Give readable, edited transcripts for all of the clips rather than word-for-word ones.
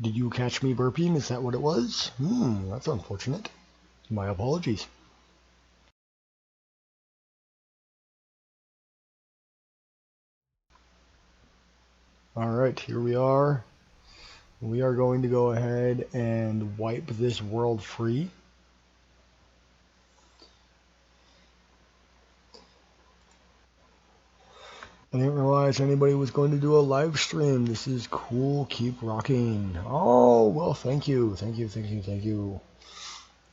Did you catch me burping? Is that what it was? That's unfortunate. My apologies. Alright, here we are. We are going to go ahead and wipe this world free. I didn't realize anybody was going to do a live stream. This is cool. Keep rocking. Oh, well, thank you. Thank you, thank you, thank you.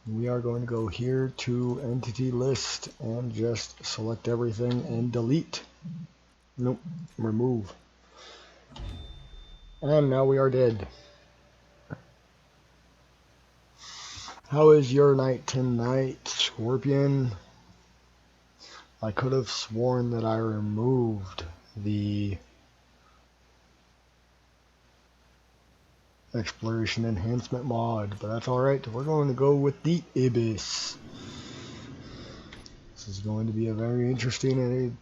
We are going to go here to entity list and just select everything and delete. Nope, remove. And now we are dead. How is your night tonight, Scorpion? I could have sworn that I removed the exploration enhancement mod, but that's alright. We're going to go with the Ibis. This is going to be a very interesting and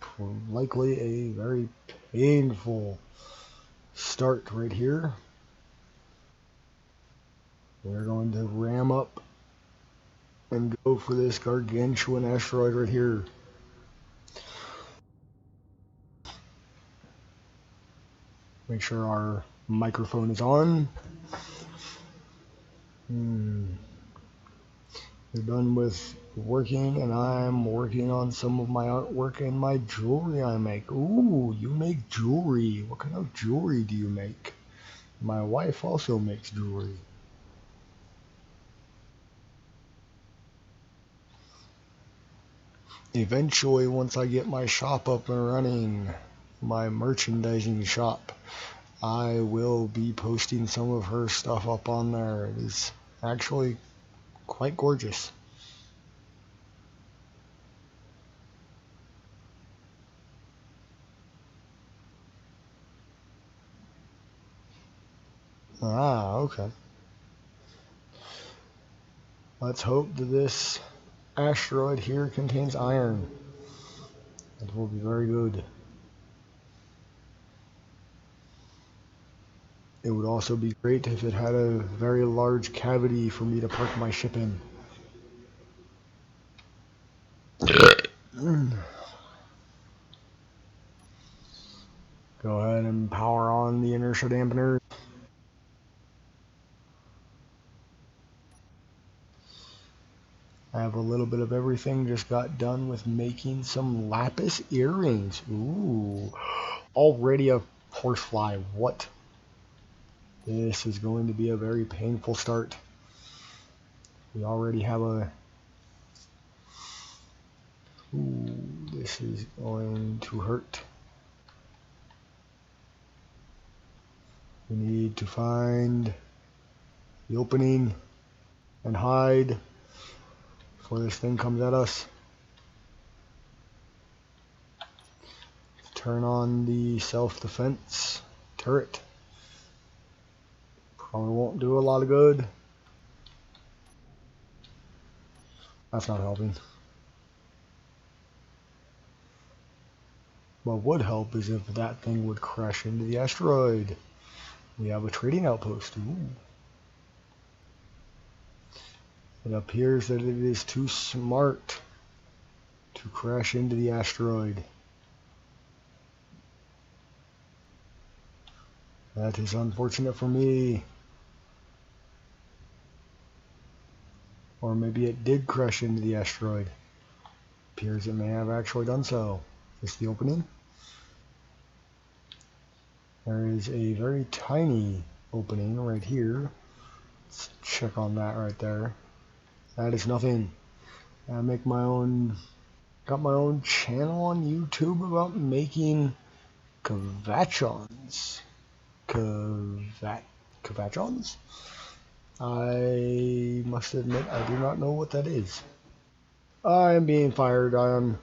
likely a very painful start right here. We're going to ram up and go for this gargantuan asteroid right here. Make sure our microphone is on. We're done with working, and I'm working on some of my artwork and my jewelry I make. Ooh, you make jewelry. What kind of jewelry do you make? My wife also makes jewelry. Eventually, once I get my shop up and running, my merchandising shop, I will be posting some of her stuff up on there. It is actually quite gorgeous. Ah, okay. Let's hope that this asteroid here contains iron. It will be very good. It would also be great if it had a very large cavity for me to park my ship in. Go ahead and power on the inertia dampener. I have a little bit of everything. Just got done with making some lapis earrings. Ooh, already a horsefly. What? This is going to be a very painful start. We already have a... Ooh, this is going to hurt. We need to find the opening and hide before this thing comes at us. Turn on the self-defense turret. Probably won't do a lot of good. That's not helping. What would help is if that thing would crash into the asteroid. We have a trading outpost. Ooh. It appears that it is too smart to crash into the asteroid. That is unfortunate for me. Or maybe it did crash into the asteroid. Appears it may have actually done so. Is this the opening? There is a very tiny opening right here. Let's check on that right there. That is nothing. I make my own, got my own channel on YouTube about making Kvatchons. Kvatchons? I must admit I do not know what that is. I am being fired on.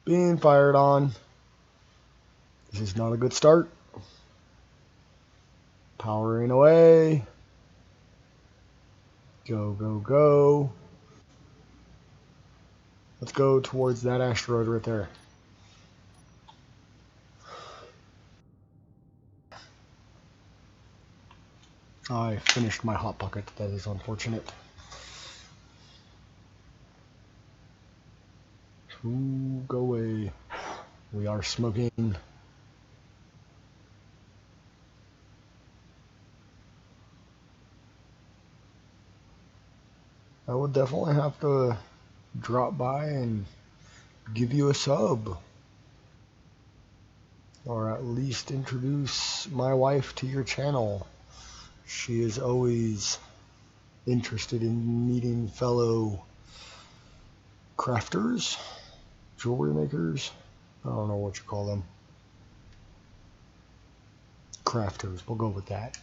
Being fired on. This is not a good start. Powering away. Go, go, go. Let's go towards that asteroid right there. I finished my Hot Pocket. That is unfortunate. Ooh, go away. We are smoking. I will definitely have to drop by and give you a sub. Or at least introduce my wife to your channel. She is always interested in meeting fellow crafters, jewelry makers. I don't know what you call them. Crafters, we'll go with that.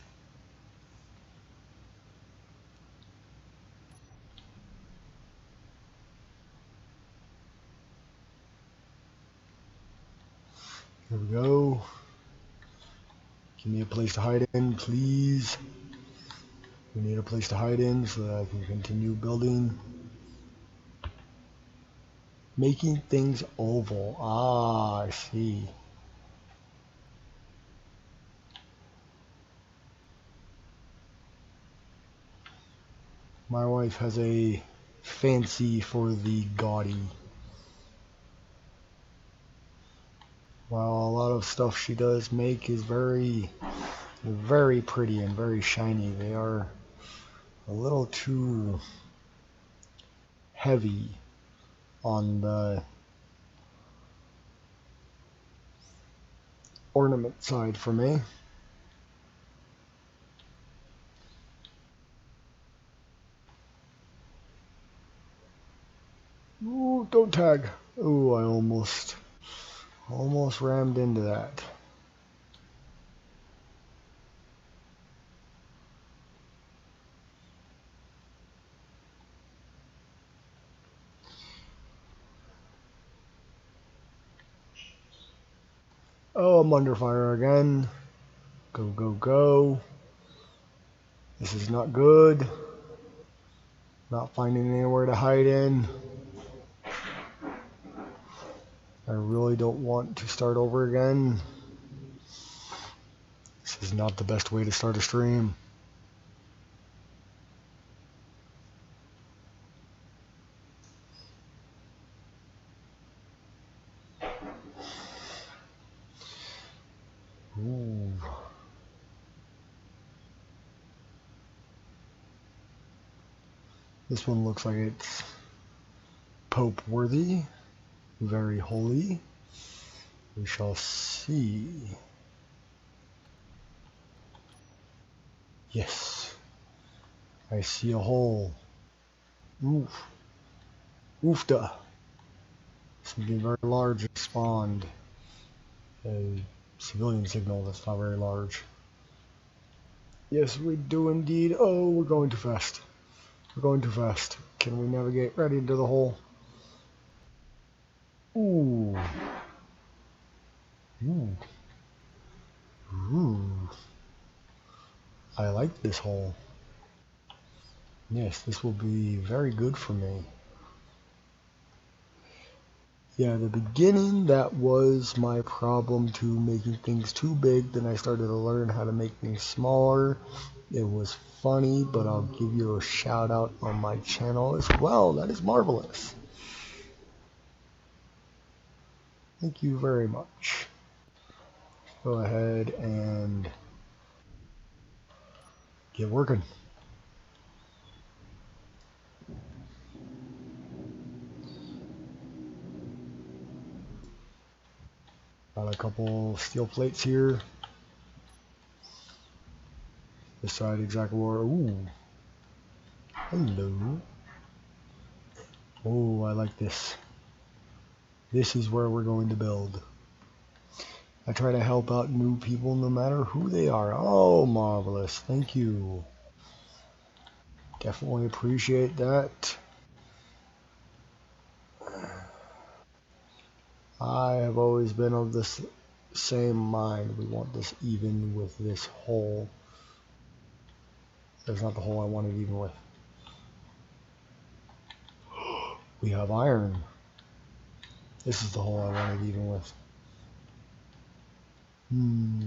Here we go. Give me a place to hide in, please. We need a place to hide in so that I can continue building. Making things oval. Ah, I see. My wife has a fancy for the gaudy. While a lot of stuff she does make is very, very pretty and very shiny, they are a little too heavy on the ornament side for me. Ooh, don't tag. Ooh, I almost rammed into that. Oh, I'm under fire again. Go, go, go. This is not good. Not finding anywhere to hide in. I really don't want to start over again. This is not the best way to start a stream. Ooh. This one looks like it's Pope worthy, very holy. We shall see. Yes, I see a hole. Oof. Oofda. Something very large spawned. A civilian signal that's not very large. Yes, we do indeed. Oh, we're going too fast. We're going too fast. Can we navigate right into the hole? Ooh. Ooh. Ooh. I like this hole. Yes, this will be very good for me. Yeah, the beginning, that was my problem too, making things too big. Then I started to learn how to make things smaller. It was funny, but I'll give you a shout out on my channel as well. That is marvelous. Thank you very much. Go ahead and get working. Got a couple steel plates here. Decide exactly where. Ooh. Hello. Oh, I like this. This is where we're going to build. I try to help out new people no matter who they are. Oh, marvelous. Thank you. Definitely appreciate that. I have always been of this same mind. We want this even with this hole. That's not the hole I wanted even with. We have iron. This is the hole I wanted even with.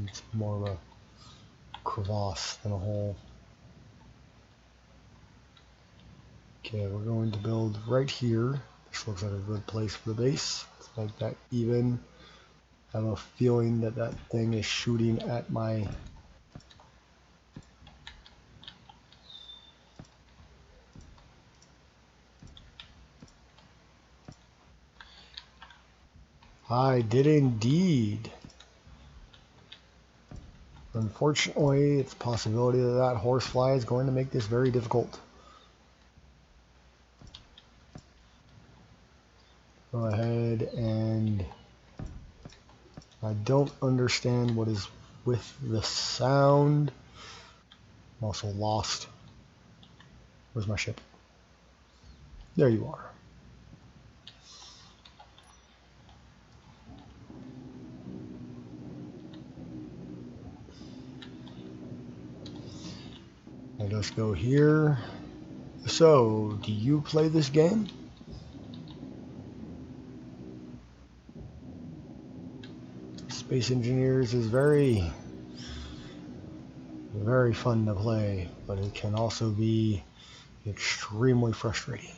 It's more of a crevasse than a hole. Okay, we're going to build right here. This looks like a good place for the base. Let's make that even. I have a feeling that that thing is shooting at my... I did indeed. Unfortunately, it's a possibility that that horsefly is going to make this very difficult. Go ahead and... I don't understand what is with the sound. I'm also lost. Where's my ship? There you are. Let us go here. So, do you play this game? Space Engineers is very fun to play, but it can also be extremely frustrating.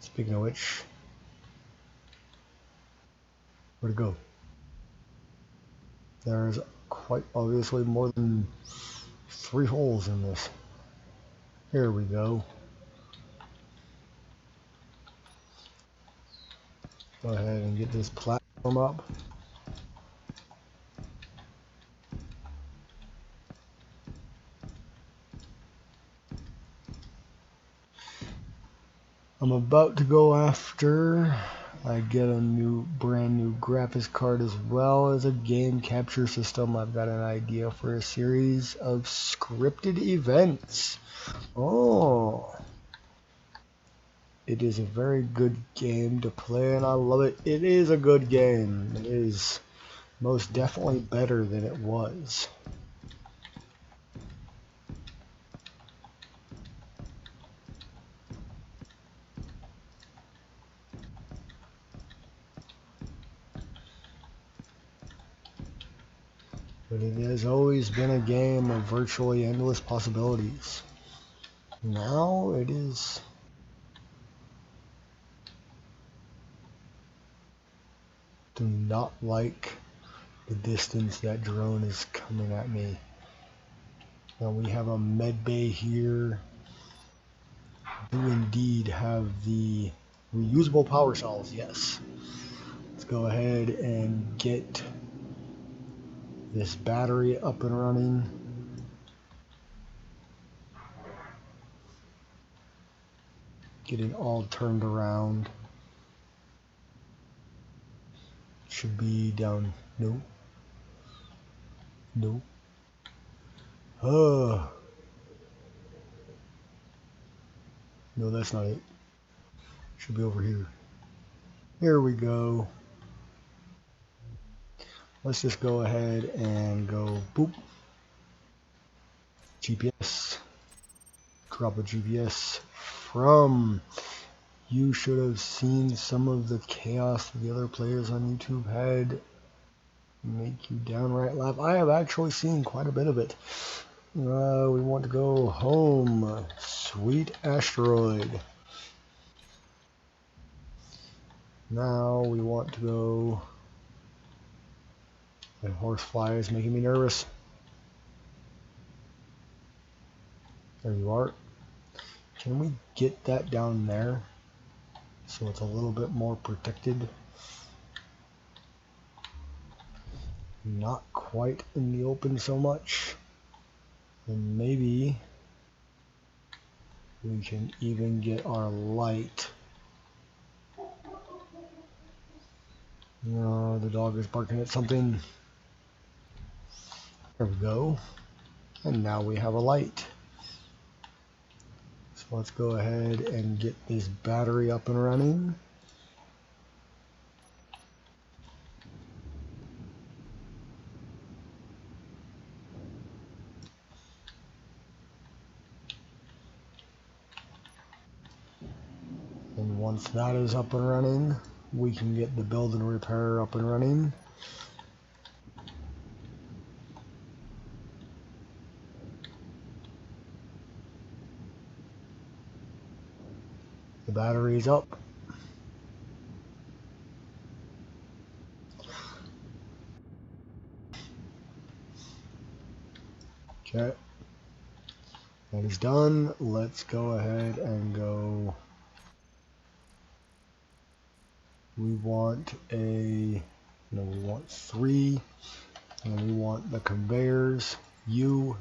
Speaking of which, where'd it go? There's quite obviously more than 3 holes in this. Here we go. Go ahead and get this platform up. I'm about to go after... I get a brand new graphics card as well as a game capture system. I've got an idea for a series of scripted events. Oh, it is a very good game to play and I love it. It is a good game. It is most definitely better than it was. But it has always been a game of virtually endless possibilities. Now it is... Do not like the distance that drone is coming at me. Now we have a med bay here. Do indeed have the reusable power cells, yes. Let's go ahead and get this battery up and running. Getting all turned around. Should be down. No. No. No, that's not it. Should be over here. Here we go. Let's just go ahead and go boop. GPS. Drop a GPS from... You should have seen some of the chaos the other players on YouTube had. Make you downright laugh. I have actually seen quite a bit of it. We want to go home. Sweet asteroid. Now we want to go... That horsefly is making me nervous. There you are. Can we get that down there so it's a little bit more protected? Not quite in the open so much. And maybe we can even get our light. No, the dog is barking at something. There we go. And now we have a light. So let's go ahead and get this battery up and running. And once that is up and running, we can get the build and repair up and running. battery's up. Okay. That is done. Let's go ahead and go. We want we want 3, and we want the conveyors. U.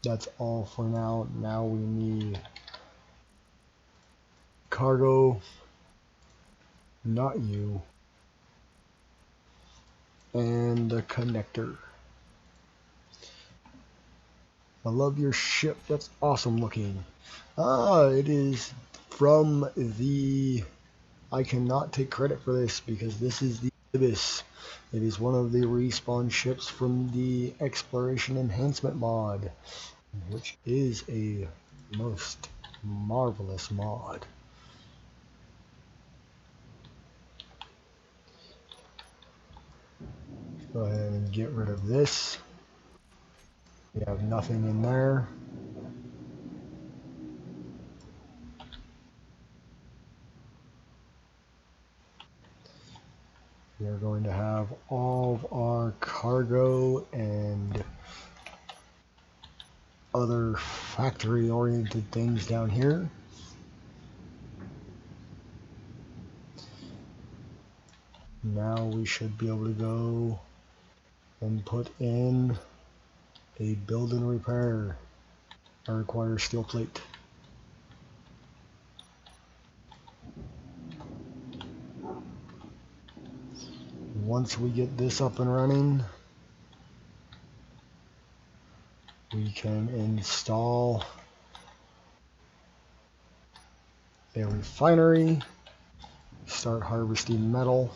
That's all for now. Now we need cargo, not U, and the connector. I love your ship. That's awesome looking. It is from the... I cannot take credit for this because this is the Ibis. It is one of the respawn ships from the Exploration Enhancement mod, which is a most marvelous mod. Go ahead and get rid of this. We have nothing in there. We are going to have all of our cargo and other factory-oriented things down here. Now we should be able to go and put in a build and repair. I require steel plate. Once we get this up and running, we can install a refinery, start harvesting metal,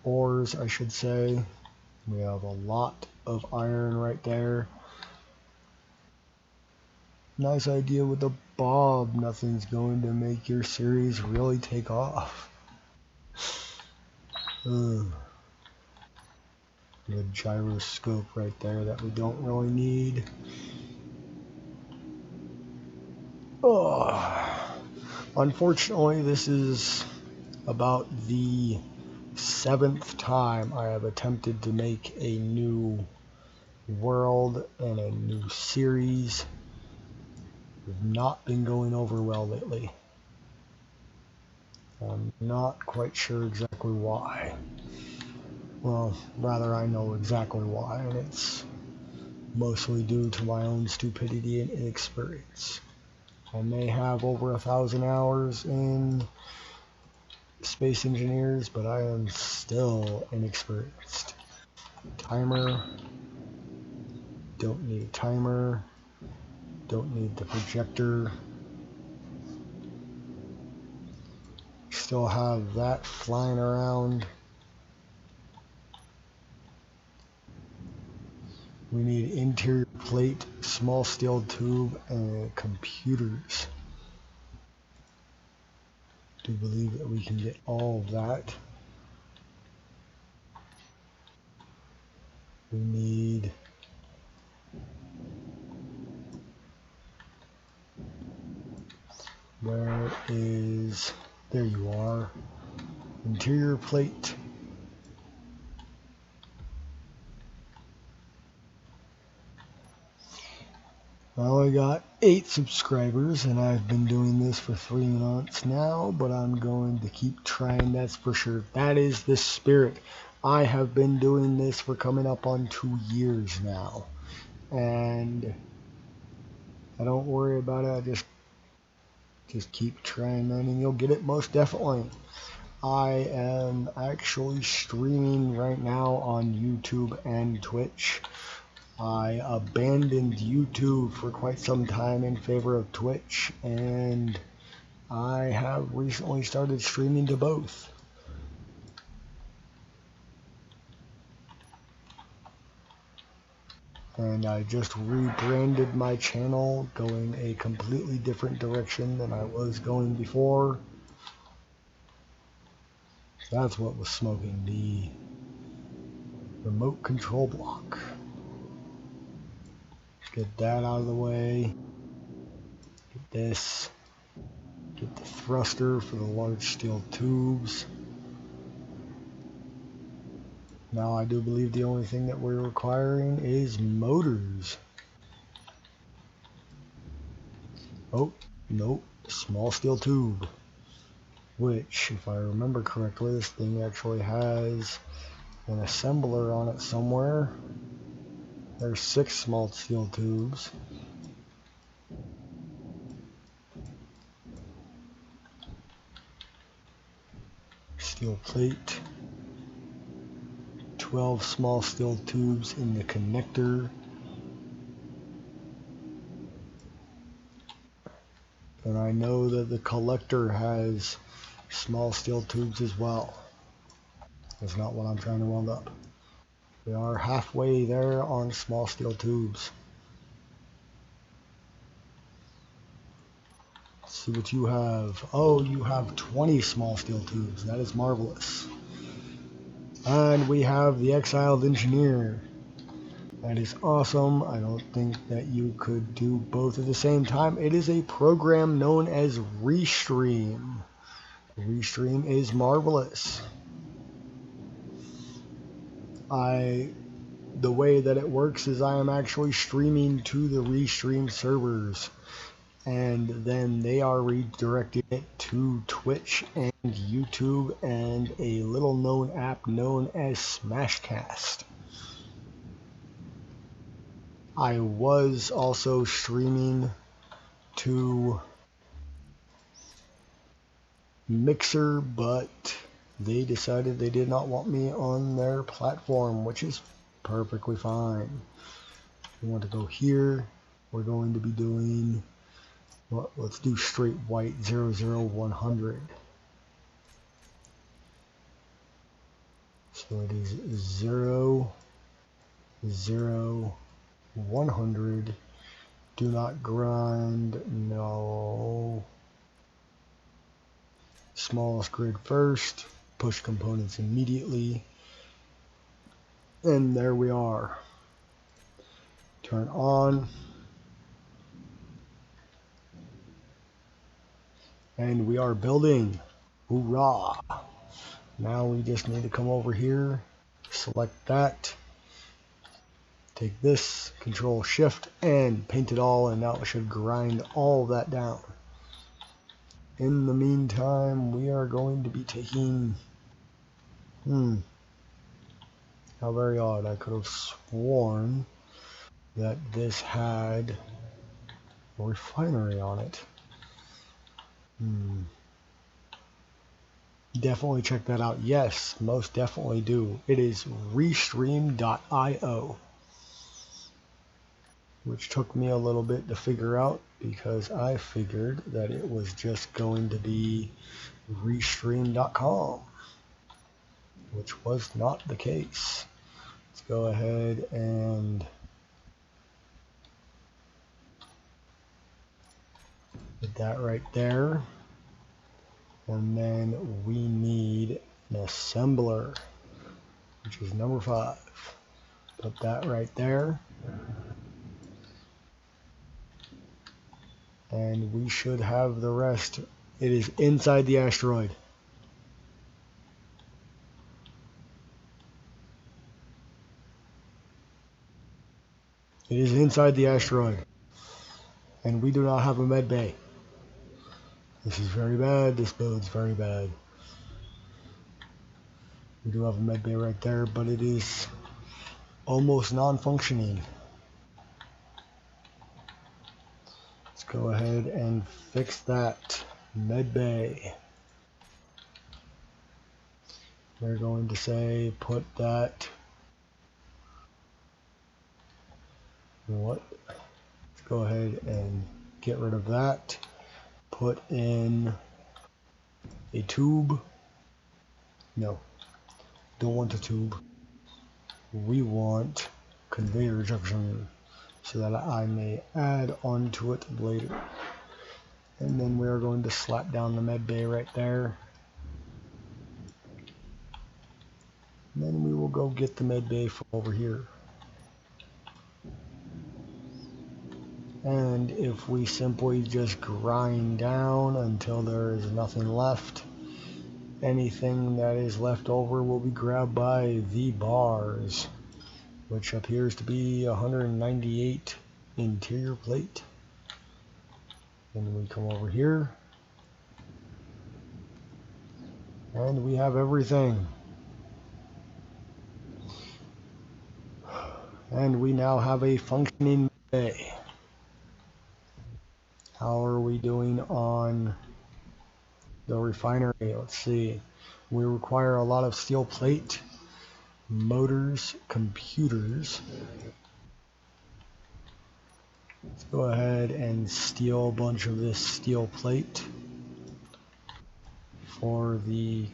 ores I should say. We have a lot of iron right there. Nice idea with the bob. Nothing's going to make your series really take off. The gyroscope right there that we don't really need. Unfortunately, this is about the 7th time I have attempted to make a new world and a new series. We've not been going over well lately. I'm not quite sure exactly why. Well, rather I know exactly why, and it's mostly due to my own stupidity and inexperience. I may have over 1,000 hours in Space Engineers, but I am still inexperienced. Timer. Don't need a timer. Don't need the projector. Still have that flying around. We need interior plate, small steel tube, and computers. Do believe that we can get all of that. We need where is, there you are, interior plate. I only got 8 subscribers and I've been doing this for 3 months now, but I'm going to keep trying, that's for sure. That is the spirit. I have been doing this for coming up on 2 years now, and I don't worry about it. I just keep trying, man, and you'll get it most definitely. I am actually streaming right now on YouTube and Twitch. I abandoned YouTube for quite some time in favor of Twitch, and I have recently started streaming to both. And I just rebranded my channel, going a completely different direction than I was going before. That's what was smoking, the remote control block. get that out of the way. Get this. Get the thruster for the large steel tubes. Now I do believe the only thing that we're requiring is motors. Oh, nope. Small steel tube. Which, if I remember correctly, this thing actually has an assembler on it somewhere. There's 6 small steel tubes. Steel plate. 12 small steel tubes in the connector. And I know that the collector has small steel tubes as well. That's not what I'm trying to round up. We are halfway there on small steel tubes. Let's see what you have. Oh, you have 20 small steel tubes. That is marvelous. And we have the Exiled Engineer. That is awesome. I don't think that you could do both at the same time. It is a program known as Restream. Restream is marvelous. The way that it works is I am actually streaming to the Restream servers, and then they are redirecting it to Twitch and YouTube and a little known app known as Smashcast. I was also streaming to Mixer, but they decided they did not want me on their platform, which is perfectly fine. We want to go here. We're going to be doing, well, let's do straight white 00100. So it is 00100. Do not grind. No. Smallest grid first. Push components immediately. And there we are. Turn on. And we are building. Hoorah! Now we just need to come over here, select that, take this, Control Shift, and paint it all, and now it should grind all of that down. In the meantime, we are going to be taking, how very odd. I could have sworn that this had a refinery on it. Definitely check that out. Yes, most definitely do. It is Restream.io, which took me a little bit to figure out because I figured that it was just going to be Restream.com, which was not the case. Let's go ahead and put that right there. And then we need an assembler, which is number 5. Put that right there. And we should have the rest. It is inside the asteroid. It is inside the asteroid. And we do not have a med bay. This is very bad. This build's very bad. We do have a med bay right there, but it is almost non-functioning. Let's go ahead and fix that med bay. We're going to say put that, you know what? Let's go ahead and get rid of that. Put in a tube. No, don't want a tube. We want conveyor junction so that I may add onto it later. And then we are going to slap down the med bay right there. And then we will go get the med bay from over here. And if we simply just grind down until there is nothing left, anything that is left over will be grabbed by the bars, which appears to be 198 interior plate. Then we come over here, and we have everything. And we now have a functioning bay. How are we doing on the refinery? Let's see. We require a lot of steel plate, motors, computers. Let's go ahead and steal a bunch of this steel plate for the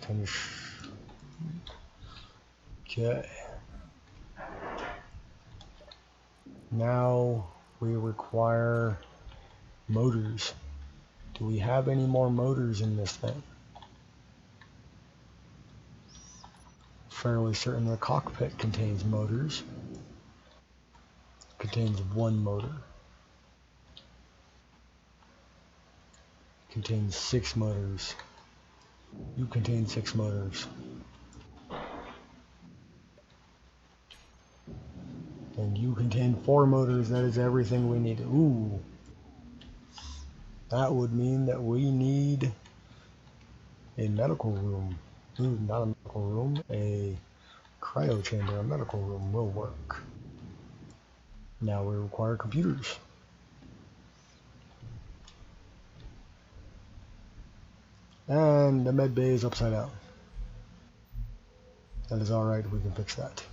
okay. Now we require motors. Do we have any more motors in this thing? Fairly certain the cockpit contains motors. Contains one motor. Contains 6 motors. You contain 6 motors. And you contain 4 motors. That is everything we need. Ooh. That would mean that we need a medical room. Ooh, not a medical room. A cryo chamber. A medical room will work. Now we require computers. And the med bay is upside down. That is alright, we can fix that.